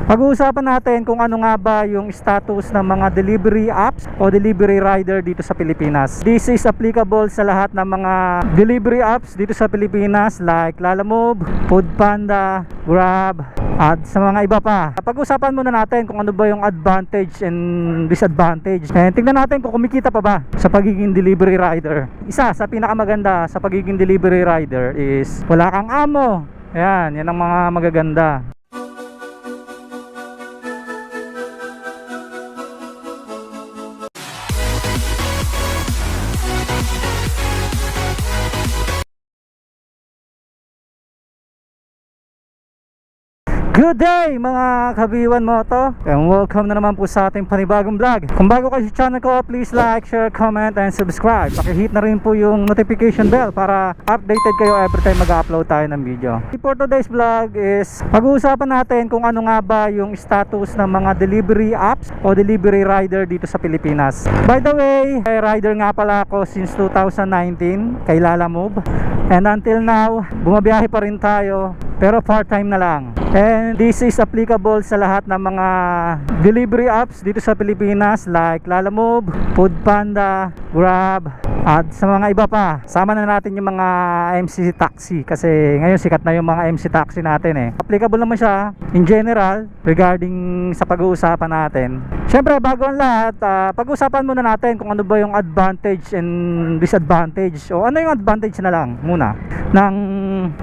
Pag-uusapan natin kung ano nga ba yung status ng mga delivery apps o delivery rider dito sa Pilipinas. This is applicable sa lahat ng mga delivery apps dito sa Pilipinas like Lalamove, Foodpanda, Grab, at sa mga iba pa. Pag-usapan muna natin kung ano ba yung advantage and disadvantage. And tingnan natin kung kumikita pa ba sa pagiging delivery rider. Isa sa pinakamaganda sa pagiging delivery rider is wala kang amo. Yan ang mga magaganda. Good day mga kabiwan moto, and welcome na naman po sa ating panibagong vlog. Kung bago kayo sa channel ko, please like, share, comment, and subscribe. Pakihit na rin po yung notification bell para updated kayo every time mag-upload tayo ng video. For today's vlog is pag-uusapan natin kung ano nga ba yung status ng mga delivery apps o delivery rider dito sa Pilipinas. By the way, rider nga pala ako since 2019 kay Lalamove, and until now bumabiyahe pa rin tayo pero part-time na lang. And this is applicable sa lahat ng mga delivery apps dito sa Pilipinas like Lalamove, Foodpanda, Grab, at sa mga iba pa. Sama na natin yung mga MC taxi kasi ngayon sikat na yung mga MC taxi natin eh. Applicable naman siya in general regarding sa pag-uusapan natin. Syempre bago ang lahat, pag-uusapan muna natin kung ano ba yung advantage and disadvantage, o ano yung advantage na lang muna ng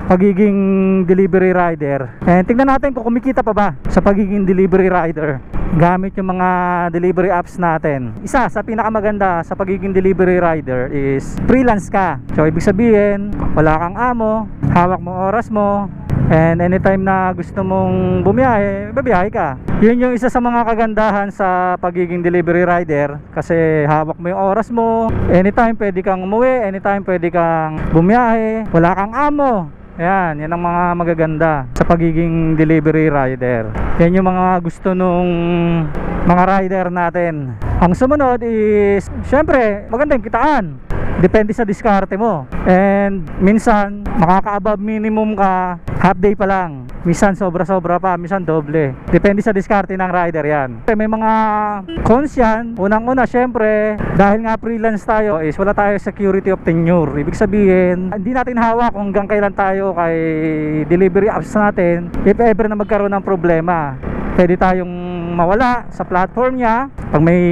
pagiging delivery rider. And tingnan natin kung kumikita pa ba sa pagiging delivery rider gamit yung mga delivery apps natin. Isa sa pinakamaganda sa pagiging delivery rider is freelance ka. So ibig sabihin, wala kang amo, hawak mo oras mo, and anytime na gusto mong bumiyahe, babiyahe ka. Yun yung isa sa mga kagandahan sa pagiging delivery rider kasi hawak mo yung oras mo, anytime pwede kang umuwi, anytime pwede kang bumiyahe, wala kang amo. Yan ang mga magaganda sa pagiging delivery rider. Yan yung mga gusto nung mga rider natin. Ang sumunod is syempre maganda yung kitaan. Depende sa diskarte mo. And minsan makaka-above minimum ka half day pa lang. Minsan sobra-sobra pa, minsan doble. Depende sa diskarte ng rider yan. May mga cons yan. Unang-una syempre, dahil nga freelance tayo is wala tayo security of tenure. Ibig sabihin, hindi natin hawak kung hanggang kailan tayo kay delivery apps natin. If ever na magkaroon ng problema, pwede tayong mawala sa platform niya pag may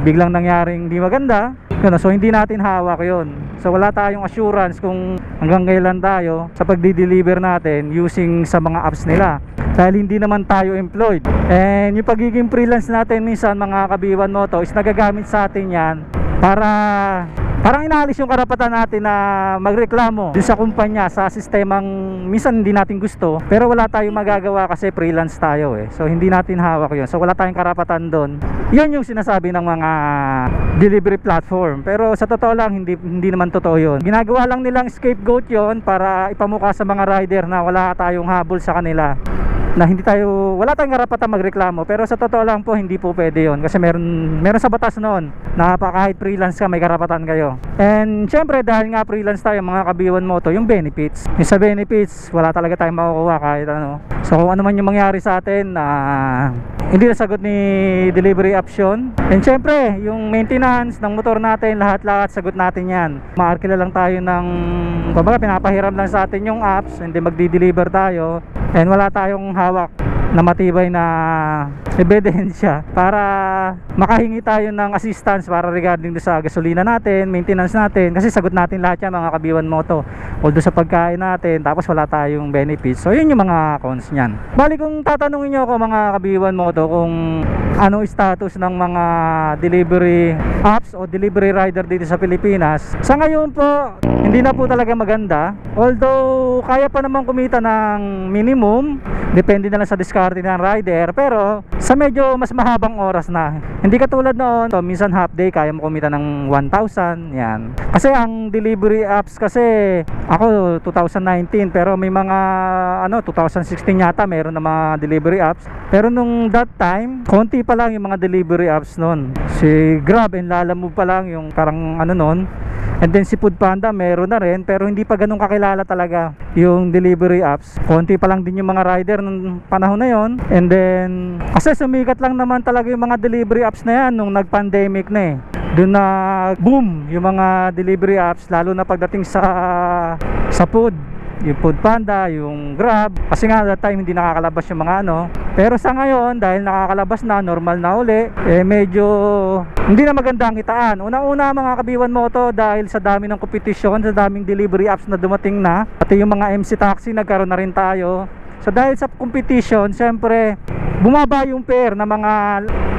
biglang nangyaring hindi maganda. So hindi natin hawak yun. So wala tayong assurance kung hanggang kailan tayo sa pagdi-deliver natin using sa mga apps nila, dahil hindi naman tayo employed. And yung pagiging freelance natin minsan mga kabiwan mo to is nagagamit sa atin yan para parang inaalis yung karapatan natin na magreklamo dun sa kumpanya sa sistemang minsan hindi natin gusto, pero wala tayong magagawa kasi freelance tayo eh. So hindi natin hawak yun. So wala tayong karapatan doon. Yun yung sinasabi ng mga delivery platform. Pero sa totoo lang, hindi naman totoo yun. Ginagawa lang nilang scapegoat yun para ipamukha sa mga rider na wala tayong habol sa kanila, na wala tayong karapatan magreklamo. Pero sa totoo lang po, hindi po pwede yun kasi meron sa batas noon na kahit freelance ka, may karapatan kayo. And syempre dahil nga freelance tayo mga kabiwan mo to, yung benefits, yung sa benefits wala talaga tayong makukuha kahit ano. So kung ano man yung mangyari sa atin na hindi nasagot ni delivery option, and syempre yung maintenance ng motor natin, lahat sagot natin yan. Maarkila lang tayo ng kumbaga pinapahiram lang sa atin yung apps, hindi magdi-deliver tayo, and wala tayong hawak na matibay na ebidensya para makahingi tayo ng assistance para regarding sa gasolina natin, maintenance natin, kasi sagot natin lahat yan mga kabiwan mo to, although sa pagkain natin, tapos wala tayong benefits. So yun yung mga cons nyan. Bali kung tatanungin nyo ako mga kabiwan mo to kung anong status ng mga delivery apps o delivery rider dito sa Pilipinas, sa ngayon po hindi na po talaga maganda. Although kaya pa naman kumita ng minimum, depende na lang sa diskarte ng rider, pero sa medyo mas mahabang oras na. Hindi katulad noon, so, minsan half day kaya mo kumita ng 1,000 yan. Kasi ang delivery apps kasi, ako 2019, pero may mga 2016 yata meron na mga delivery apps. Pero nung that time, konti pa lang yung mga delivery apps noon. Si Grab and Lalamove pa lang yung parang noon. And then si Foodpanda meron na rin, pero hindi pa ganun kakilala talaga yung delivery apps. Konti pa lang din yung mga rider nung panahon na yon. And then kasi sumikat lang naman talaga yung mga delivery apps na yan nung nag-pandemic na eh. Doon na boom yung mga delivery apps, lalo na pagdating sa food, yung Foodpanda, yung Grab. Kasi nga that time hindi nakakalabas yung mga ano. Pero sa ngayon, dahil nakakalabas na, normal na uli, medyo hindi na maganda ang kitaan. Una-una mga kabiwan mo to, dahil sa dami ng kompetisyon, sa daming delivery apps na dumating na, pati yung mga MC Taxi nagkaroon na rin tayo. So dahil sa competition, siyempre bumaba yung pair ng mga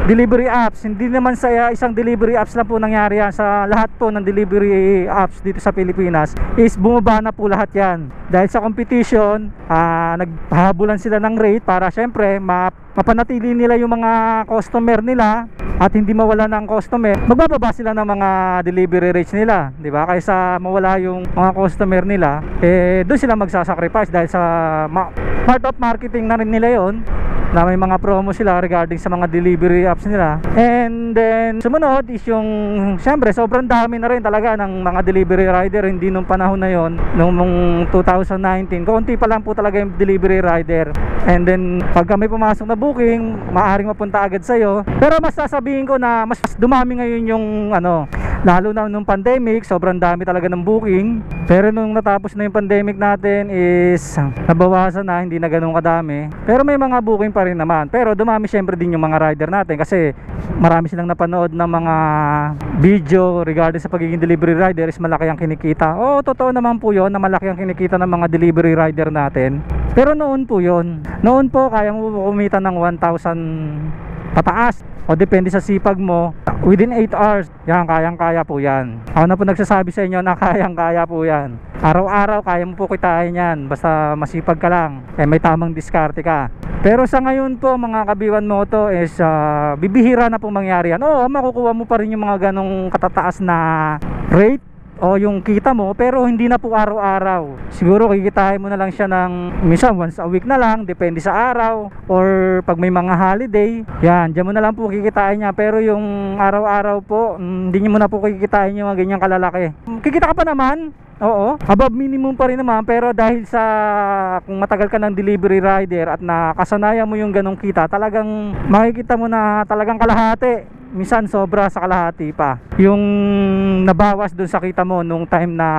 delivery apps. Hindi naman sa isang delivery apps lang po nangyari yan. Sa lahat po ng delivery apps dito sa Pilipinas is bumaba na po lahat yan. Dahil sa competition, naghahabulan sila ng rate para siyempre mapanatili nila yung mga customer nila at hindi mawala ng customer. Magbababa sila ng mga delivery rates nila, di ba? Kaysa mawala yung mga customer nila, doon sila magsasacrifice dahil sa part of marketing na rin nila yon, na may mga promo sila regarding sa mga delivery apps nila. And then sumunod is yung syempre sobrang dami na rin talaga ng mga delivery rider. Hindi nung panahon na yon, nung 2019, konti pa lang po talaga yung delivery rider. And then pagka may pumasok na booking, maaaring mapunta agad sa'yo. Pero mas sasabihin ko na mas dumami ngayon yung lalo na nung pandemic, sobrang dami talaga ng booking. Pero nung natapos na yung pandemic natin is nabawasan na, hindi na ganun kadami. Pero may mga booking pa rin naman. Pero dumami syempre din yung mga rider natin kasi marami silang napanood ng mga video regarding sa pagiging delivery rider is malaki ang kinikita. Oo, totoo naman po yun na malaki ang kinikita ng mga delivery rider natin. Pero noon po yun. Noon po kaya mo kumita ng 1,000 pataas. O depende sa sipag mo, within 8 hours, yan, kayang-kaya po yan. Ako na po nagsasabi sa inyo na kayang-kaya po yan. Araw-araw, kaya mo po kitain yan. Basta masipag ka lang, may tamang diskarte ka. Pero sa ngayon po, mga kabiwan mo to is bibihira na po mangyari yan. Oo, makukuha mo pa rin yung mga ganong katataas na rate o yung kita mo, pero hindi na po araw-araw. Siguro kikitain mo na lang siya ng minsan once a week na lang, depende sa araw, or pag may mga holiday, yan, dyan mo na lang po kikitain niya. Pero yung araw-araw po, hindi mo na po kikitain yung mga ganyang kalalaki. Kikita ka pa naman, oo, above minimum pa rin naman, pero dahil sa kung matagal ka ng delivery rider at nakasanayan mo yung ganong kita, talagang makikita mo na talagang kalahati, minsan sobra sa kalahati pa yung nabawas dun sa kita mo nung time na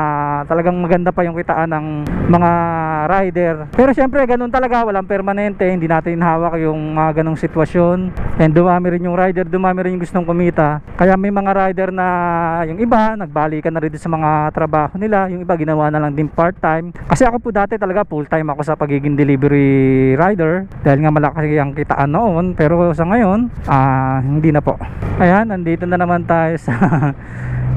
talagang maganda pa yung kitaan ng mga rider. Pero syempre ganun talaga, walang permanente, hindi natin hawak yung mga ganong sitwasyon. And dumami rin yung rider, dumami rin yung gustong kumita. Kaya may mga rider na yung iba nagbalikan na rin sa mga trabaho nila, yung iba ginawa na lang din part-time. Kasi ako po dati talaga full-time ako sa pagiging delivery rider dahil nga malaki ang kitaan noon. Pero sa ngayon, hindi na po. Ayan, nandito na naman tayo sa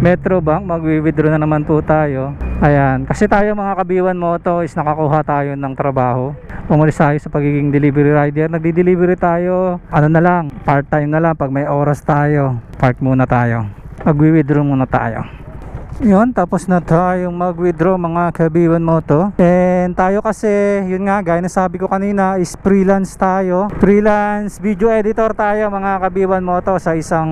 Metro Bank. Magwi-withdraw na naman po tayo. Ayan, kasi tayo mga kabiwan mo to is nakakuha tayo ng trabaho. Umalis tayo sa pagiging delivery rider. Nagdi-delivery tayo, na lang, part-time na lang. Pag may oras tayo, park muna tayo. Magwi-withdraw muna tayo. Yun, tapos na tayong mag-withdraw mga kabiwan mo to. And tayo kasi, yun nga, gaya na sabi ko kanina, is freelance tayo. Freelance video editor tayo mga kabiwan mo to sa isang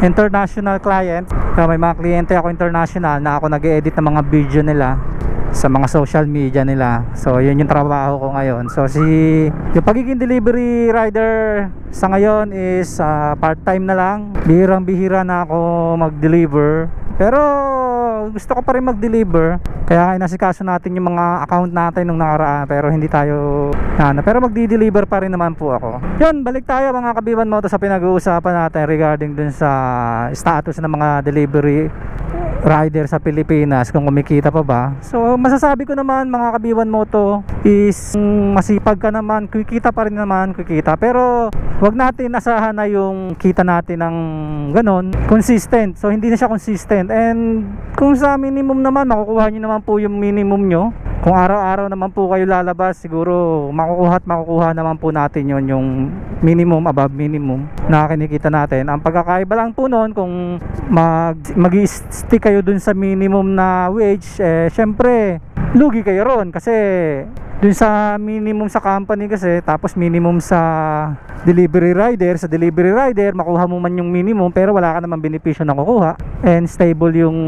international client. So, may mga kliyente ako international na ako nag-edit ng mga video nila sa mga social media nila. So yun yung trabaho ko ngayon. So yung pagiging delivery rider sa ngayon is part-time na lang. Bihirang-bihira na ako mag-deliver. Pero gusto ko pa rin mag-deliver. Kaya inasikaso natin yung mga account natin nung nakaraan. Pero hindi tayo pero magdi-deliver pa rin naman po ako. Yun, balik tayo mga kabiwan mo to sa pinag-uusapan natin regarding dun sa status ng mga delivery rider sa Pilipinas, kung kumikita pa ba. So masasabi ko naman mga kabiwan mo to is masipag ka naman, kikita pa rin naman, kikita. Pero wag natin asahan na yung kita natin ng ganon consistent. So hindi na siya consistent. And kung sa minimum naman, makukuha nyo naman po yung minimum nyo. Kung araw-araw naman po kayo lalabas, siguro makukuha naman po natin yon, yung minimum, above minimum na kinikita natin. Ang pagkakaiba lang po noon, kung mag-stick kayo dun sa minimum na wage, syempre lugi kayo ron kasi dun sa minimum sa company kasi, tapos minimum sa delivery rider. Sa delivery rider, makuha mo man yung minimum pero wala ka naman benepisyo na kukuha, and stable yung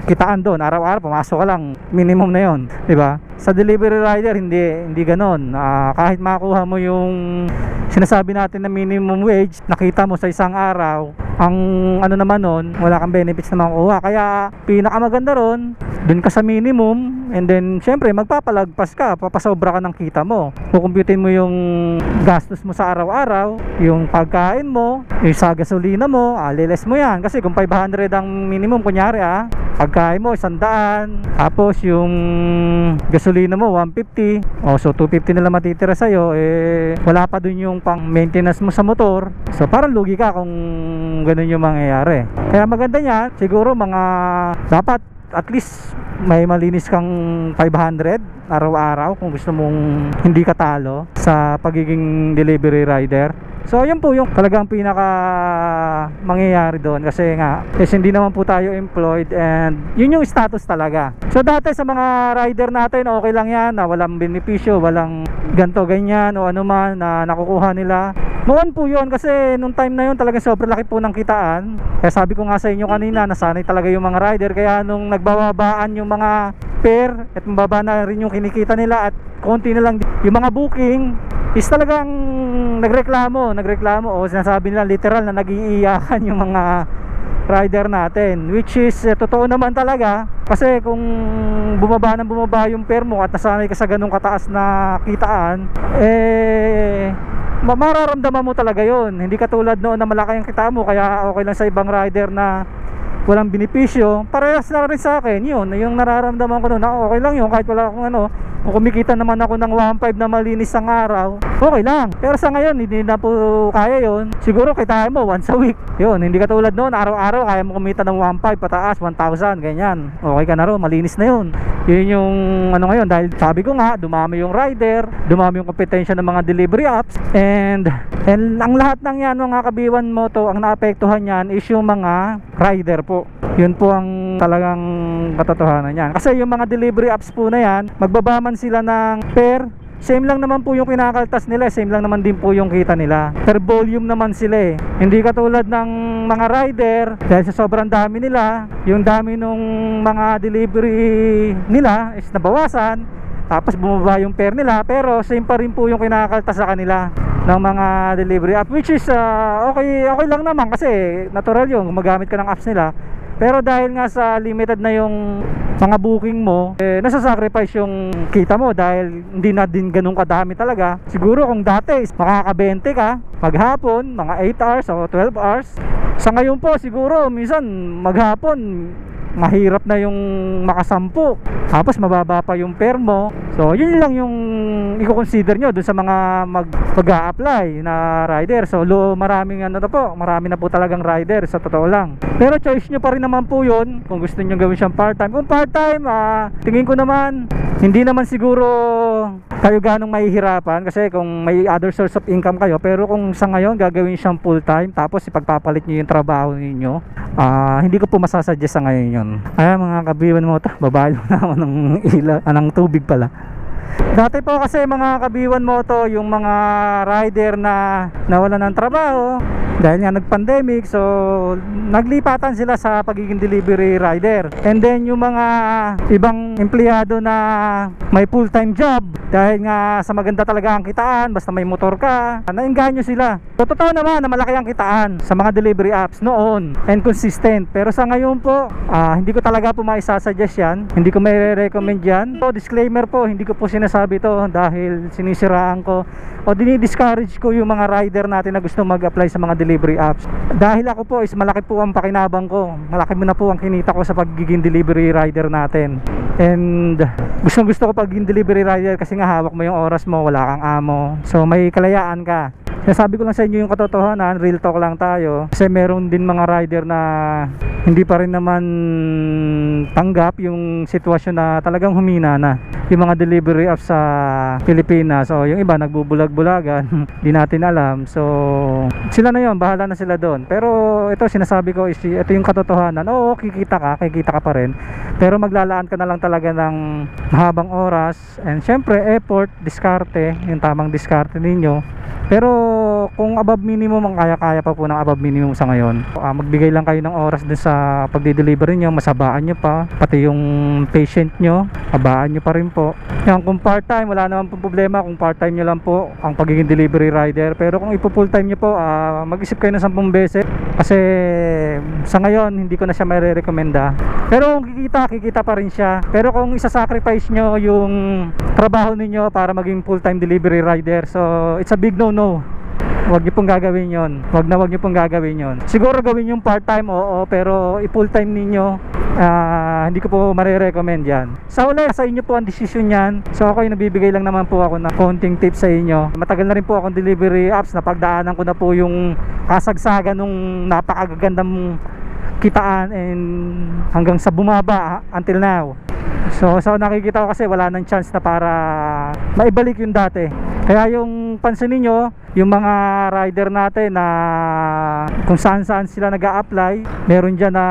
kitaan doon. Araw-araw pumasok ka lang, minimum na yon, di ba? Sa delivery rider hindi ganon. Kahit makuha mo yung sinasabi natin na minimum wage, nakita mo sa isang araw, ang ano naman nun, wala kang benefits na makukuha. Kaya pinakamaganda ron, dun ka sa minimum, and then syempre magpapalagpas ka, papasobra ka ng kita mo. Kukumputin mo yung gastos mo sa araw-araw, yung pagkain mo, yung sa gasolina mo, liles mo yan. Kasi kung 500 ang minimum, kunyari pagkain mo 100, tapos yung gasolina mo 150, so 250 na lang matitira sa'yo, wala pa dun yung pang maintenance mo sa motor. So parang lugi ka kung ganun yung mangyayari. Kaya maganda niya, siguro mga dapat at least may malinis kang 500 araw-araw kung gusto mong hindi ka talo sa pagiging delivery rider. So yun po yung talagang pinaka mangyayari doon, kasi nga hindi naman po tayo employed, and yun yung status talaga. So dati sa mga rider natin, okay lang yan na walang benepisyo, walang ganto ganyan o ano man na nakukuha nila. Noon po yun, kasi nung time na yun talagang sobrang laki po ng kitaan. Kaya sabi ko nga sa inyo kanina, nasanay talaga yung mga rider. Kaya nung nagbababaan yung mga fare at mababa na rin yung kinikita nila at konti na lang yung mga booking, is talagang nagreklamo o sinasabi nila literal na nag-iiyakan yung mga rider natin, which is totoo naman talaga. Kasi kung bumaba yung fare mo at nasanay ka sa ganung kataas na kitaan, mararamdaman mo talaga yon. Hindi katulad noon na malaki ang kita mo kaya okay lang sa ibang rider na walang benepisyo. Parehas na rin sa akin yun, yung nararamdaman ko noon na okay lang yun, kahit wala akong kung kumikita naman ako ng 1.5 na malinis ang araw, okay lang. Pero sa ngayon hindi na po kaya yon. Siguro kitain mo once a week yun, hindi katulad noon araw-araw kaya mo kumita ng 1.5 pataas 1,000 ganyan, okay ka na ron, malinis na yun. Yun yung ngayon, dahil sabi ko nga dumami yung rider, dumami yung kompetensya ng mga delivery apps, and ang lahat ng yan mga kabiwan mo to, ang naapektuhan yan is yung mga rider po. Yun po ang talagang katotohanan yan. Kasi yung mga delivery apps po na yan, magbabaman sila ng per, same lang naman po yung kinakaltas nila, same lang naman din po yung kita nila, per volume naman sila Hindi katulad ng mga rider, dahil sa sobrang dami nila, yung dami nung mga delivery nila is nabawasan, tapos bumaba yung per nila, pero same pa rin po yung kinakaltas sa kanila ng mga delivery app, which is okay lang naman, kasi natural yung gumagamit ka ng apps nila. Pero dahil nga sa limited na yung mga booking mo, nasasacrifice yung kita mo dahil hindi na din ganun kadami talaga. Siguro kung dati makaka-20 ka maghapon, mga 8 hours o 12 hours, sa ngayon po siguro minsan maghapon mahirap na yung makasampu, tapos mababa pa yung fare mo. So yun lang yung i-consider nyo dun sa mga mag-a-apply na rider. So marami na po talagang rider sa totoo lang. Pero choice nyo pa rin naman po yun kung gusto nyo gawin siyang part-time. Kung part-time, tingin ko naman hindi naman siguro kayo ganong mahihirapan, kasi kung may other source of income kayo. Pero kung sa ngayon gagawin siyang full-time, tapos ipagpapalit nyo yung trabaho ninyo, hindi ko po masasuggest sa ngayon yun. Ay mga kabiwan mo, babalo na ako ng ng tubig pala. Dati po kasi mga kabiwan mo to, yung mga rider na nawalan ng trabaho dahil nga nag-pandemic, so naglipatan sila sa pagiging delivery rider. And then yung mga ibang empleyado na may full-time job, dahil nga sa maganda talaga ang kitaan, basta may motor ka, naengganyo sila. So totoo naman na malaki ang kitaan sa mga delivery apps noon, and consistent. Pero sa ngayon po, hindi ko talaga po maisasuggest yan, hindi ko may recommend yan. So disclaimer po, hindi ko po sinasabi to dahil sinisiraan ko o dinidiscourage ko yung mga rider natin na gusto mag-apply sa mga delivery apps. Dahil ako po is malaki po ang pakinabang ko, malaki mo na po ang kinita ko sa pagiging delivery rider natin. And gusto ko pagiging delivery rider kasi nga hawak mo yung oras mo, wala kang amo, so may kalayaan ka. Sabi ko lang sa inyo yung katotohanan, real talk lang tayo. Kasi meron din mga rider na hindi pa rin naman tanggap yung sitwasyon na talagang humina na yung mga delivery apps sa Pilipinas. So yung iba nagbubulag-bulagan, di natin alam. So sila na yun, bahala na sila doon. Pero ito sinasabi ko is, ito yung katotohanan. Oo, kikita ka pa rin. Pero maglalaan ka na lang talaga ng mahabang oras, and syempre effort, diskarte, yung tamang diskarte ninyo. Pero kung above minimum, ang kaya-kaya pa po ng above minimum sa ngayon, magbigay lang kayo ng oras dun sa pagdi-delivery nyo, masabaan nyo pa, pati yung patient nyo, habaan nyo pa rin po. Yan, kung part-time, wala naman po problema kung part-time nyo lang po ang pagiging delivery rider. Pero kung ipo-full-time nyo po, mag-isip kayo ng 10 beses, kasi sa ngayon hindi ko na siya mai-recommenda. Pero kung kikita pa rin siya. Pero kung isa-sacrifice nyo yung trabaho ninyo para maging full-time delivery rider, so it's a big no-no. Huwag nyo pong gagawin yon. Huwag nyo pong gagawin yon. Siguro gawin yung part-time, oo, pero i-full-time ninyo, hindi ko po marirecommend yan. Sa uli, sa inyo po ang desisyon yan. So ako, nabibigay lang naman po ako ng konting tips sa inyo. Matagal na rin po akong delivery apps, napagdaanan ko na po yung kasagsagan nung napakagandang kitaan, and hanggang sa bumaba until now. So nakikita ko kasi wala nang chance na para maibalik yung dati. Kaya yung pansinin nyo, yung mga rider natin na kung saan sila nag-a-apply, meron dyan na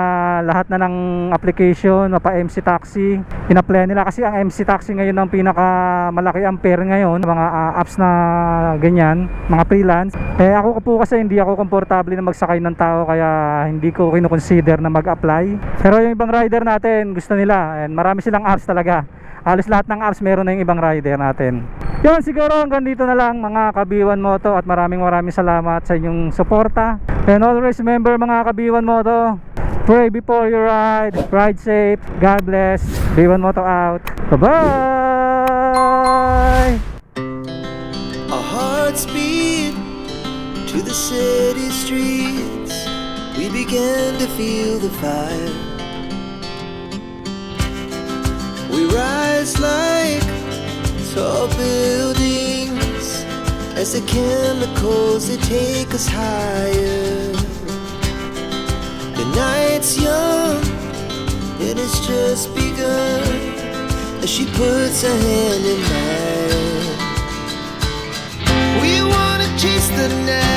lahat na ng application, mapa MC Taxi, in-apply nila. Kasi ang MC Taxi ngayon ang pinakamalaki ampere ngayon, mga apps na ganyan, mga freelance. Ako po kasi hindi ako komportable na magsakay ng tao, kaya hindi ko kinoconsider na mag-apply. Pero yung ibang rider natin, gusto nila, and marami silang apps talaga. Halos lahat ng apps meron na yung ibang rider natin. Yun, siguro hanggang dito na lang mga Kabiwan Moto, at maraming salamat sa inyong suporta. And always remember mga Kabiwan Moto, pray before you ride safe, God bless, Kabiwan Moto out, bye-bye. Our hearts beat to the city streets, we began to feel the fire. We rise like tall buildings as the chemicals, they take us higher. The night's young, it has just begun, as she puts her hand in mine. We wanna chase the night.